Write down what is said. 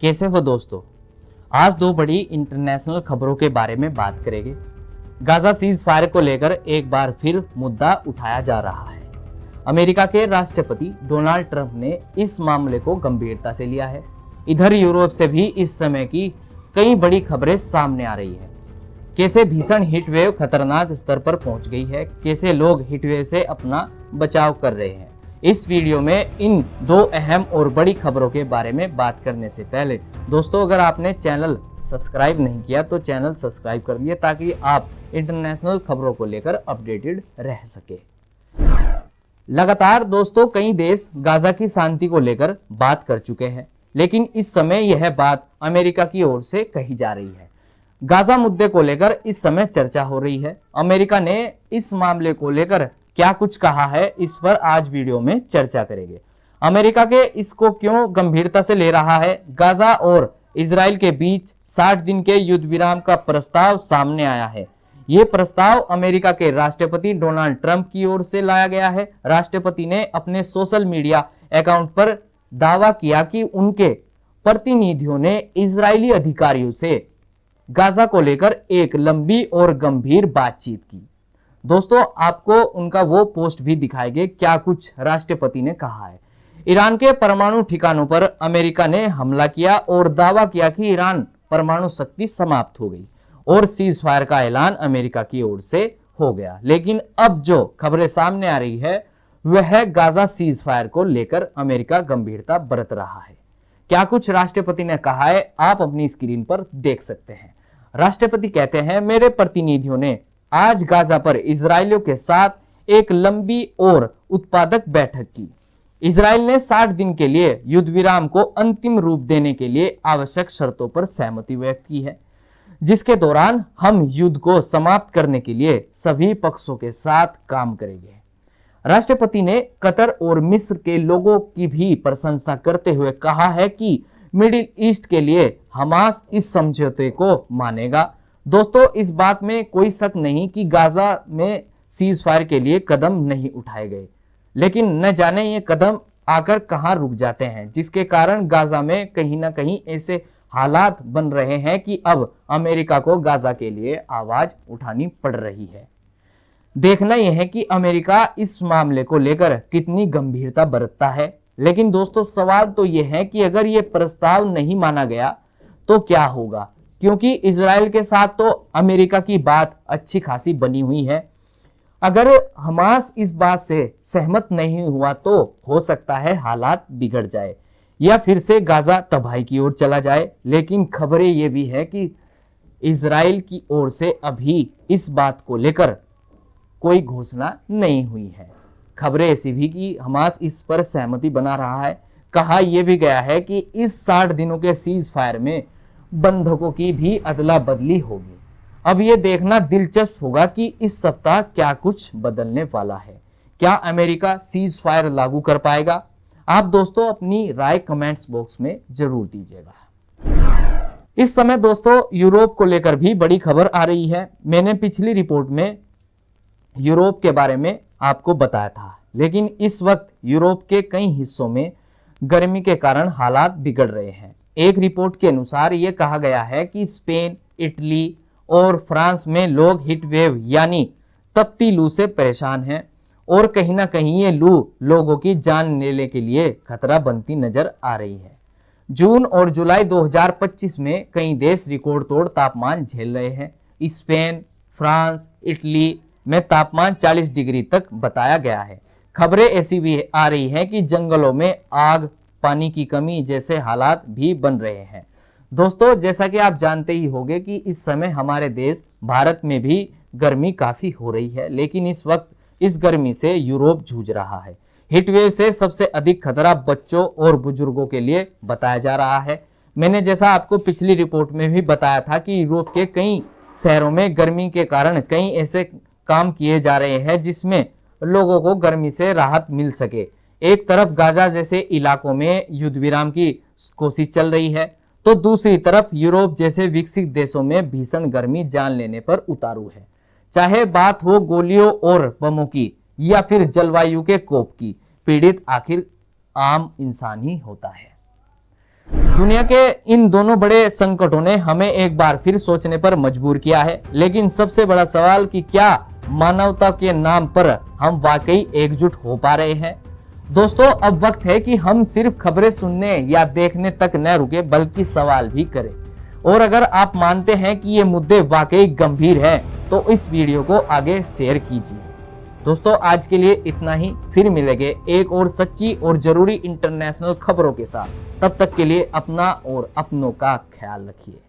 कैसे हो दोस्तों। आज दो बड़ी इंटरनेशनल खबरों के बारे में बात करेंगे। गाजा सीज फायर को लेकर एक बार फिर मुद्दा उठाया जा रहा है। अमेरिका के राष्ट्रपति डोनाल्ड ट्रंप ने इस मामले को गंभीरता से लिया है। इधर यूरोप से भी इस समय की कई बड़ी खबरें सामने आ रही है। कैसे भीषण हीट वेव खतरनाक स्तर पर पहुंच गई है, कैसे लोग हीट वेव से अपना बचाव कर रहे हैं। इस वीडियो में इन दो अहम और बड़ी खबरों के बारे में बात करने से पहले दोस्तों, अगर आपने चैनल सब्सक्राइब नहीं किया तो चैनल सब्सक्राइब कर लिए ताकि आप इंटरनेशनल खबरों को लेकर अपडेटेड रह सके। लगातार दोस्तों कई देश गाजा की शांति को लेकर बात कर चुके हैं, लेकिन इस समय यह बात अमेरिका की ओर से कही जा रही है। गाजा मुद्दे को लेकर इस समय चर्चा हो रही है। अमेरिका ने इस मामले को लेकर क्या कुछ कहा है, इस पर आज वीडियो में चर्चा करेंगे। अमेरिका के इसको क्यों गंभीरता से ले रहा है। गाजा और इजराइल के बीच 60 दिन के युद्ध विराम का प्रस्ताव सामने आया है। ये प्रस्ताव अमेरिका के राष्ट्रपति डोनाल्ड ट्रंप की ओर से लाया गया है। राष्ट्रपति ने अपने सोशल मीडिया अकाउंट पर दावा किया कि उनके प्रतिनिधियों ने इजरायली अधिकारियों से गाजा को लेकर एक लंबी और गंभीर बातचीत की। दोस्तों, आपको उनका वो पोस्ट भी दिखाएंगे क्या कुछ राष्ट्रपति ने कहा है। ईरान के परमाणु ठिकानों पर अमेरिका ने हमला किया और दावा किया कि ईरान परमाणु शक्ति समाप्त हो गई और सीज फायर का ऐलान अमेरिका की ओर से हो गया। लेकिन अब जो खबरें सामने आ रही है वह गाजा सीज फायर को लेकर अमेरिका गंभीरता बरत रहा है। क्या कुछ राष्ट्रपति ने कहा है आप अपनी स्क्रीन पर देख सकते हैं। राष्ट्रपति कहते हैं, मेरे प्रतिनिधियों ने आज गाजा पर इजरायलियों के साथ एक लंबी और उत्पादक बैठक की। इजराइल ने 60 दिन के लिए युद्ध विराम को अंतिम रूप देने के लिए आवश्यक शर्तों पर सहमति व्यक्त की है, जिसके दौरान हम युद्ध को समाप्त करने के लिए सभी पक्षों के साथ काम करेंगे। राष्ट्रपति ने कतर और मिस्र के लोगों की भी प्रशंसा करते हुए कहा है कि मिडिल ईस्ट के लिए हमास इस समझौते को मानेगा। दोस्तों, इस बात में कोई शक नहीं कि गाजा में सीज फायर के लिए कदम नहीं उठाए गए, लेकिन न जाने ये कदम आकर कहां रुक जाते हैं, जिसके कारण गाजा में कहीं ना कहीं ऐसे हालात बन रहे हैं कि अब अमेरिका को गाजा के लिए आवाज उठानी पड़ रही है। देखना यह है कि अमेरिका इस मामले को लेकर कितनी गंभीरता बरतता है। लेकिन दोस्तों, सवाल तो यह है कि अगर ये प्रस्ताव नहीं माना गया तो क्या होगा, क्योंकि इजराइल के साथ तो अमेरिका की बात अच्छी खासी बनी हुई है। अगर हमास इस बात से सहमत नहीं हुआ तो हो सकता है हालात बिगड़ जाए या फिर से गाजा तबाही की ओर चला जाए। लेकिन खबरें ये भी है कि इजराइल की ओर से अभी इस बात को लेकर कोई घोषणा नहीं हुई है। खबरें ऐसी भी कि हमास इस पर सहमति बना रहा है। कहा यह भी गया है कि इस 60 दिनों के सीज फायर में बंधकों की भी अदला बदली होगी। अब यह देखना दिलचस्प होगा कि इस सप्ताह क्या कुछ बदलने वाला है। क्या अमेरिका सीज फायर लागू कर पाएगा? आप दोस्तों अपनी राय कमेंट्स बॉक्स में जरूर दीजिएगा। इस समय दोस्तों यूरोप को लेकर भी बड़ी खबर आ रही है। मैंने पिछली रिपोर्ट में यूरोप के बारे में आपको बताया था, लेकिन इस वक्त यूरोप के कई हिस्सों में गर्मी के कारण हालात बिगड़ रहे हैं। एक रिपोर्ट के अनुसार यह कहा गया है कि स्पेन, इटली और फ्रांस में लोग हीट वेव यानी तपती लू से परेशान हैं और कहीं ना कहीं ये लू लोगों की जान लेने के लिए खतरा बनती नजर आ रही है। जून और जुलाई 2025 में कई देश रिकॉर्ड तोड़ तापमान झेल रहे हैं। स्पेन, फ्रांस, इटली में तापमान 40 डिग्री तक बताया गया है। खबरें ऐसी भी आ रही है कि जंगलों में आग, पानी की कमी जैसे हालात भी बन रहे हैं। दोस्तों, जैसा कि आप जानते ही होंगे कि इस समय हमारे देश भारत में भी गर्मी काफी हो रही है, लेकिन इस वक्त इस गर्मी से यूरोप जूझ रहा है। हीट वेव से सबसे अधिक खतरा बच्चों और बुजुर्गों के लिए बताया जा रहा है। मैंने जैसा आपको पिछली रिपोर्ट में भी बताया था कि यूरोप के कई शहरों में गर्मी के कारण कई ऐसे काम किए जा रहे हैं जिसमें लोगों को गर्मी से राहत मिल सके। एक तरफ गाजा जैसे इलाकों में युद्ध विराम की कोशिश चल रही है, तो दूसरी तरफ यूरोप जैसे विकसित देशों में भीषण गर्मी जान लेने पर उतारू है। चाहे बात हो गोलियों और बमों की या फिर जलवायु के कोप की, पीड़ित आखिर आम इंसान ही होता है। दुनिया के इन दोनों बड़े संकटों ने हमें एक बार फिर सोचने पर मजबूर किया है, लेकिन सबसे बड़ा सवाल कि क्या मानवता के नाम पर हम वाकई एकजुट हो पा रहे हैं। दोस्तों, अब वक्त है कि हम सिर्फ खबरें सुनने या देखने तक न रुके, बल्कि सवाल भी करें। और अगर आप मानते हैं कि ये मुद्दे वाकई गंभीर हैं, तो इस वीडियो को आगे शेयर कीजिए। दोस्तों, आज के लिए इतना ही। फिर मिलेंगे एक और सच्ची और जरूरी इंटरनेशनल खबरों के साथ। तब तक के लिए अपना और अपनों का ख्याल रखिए।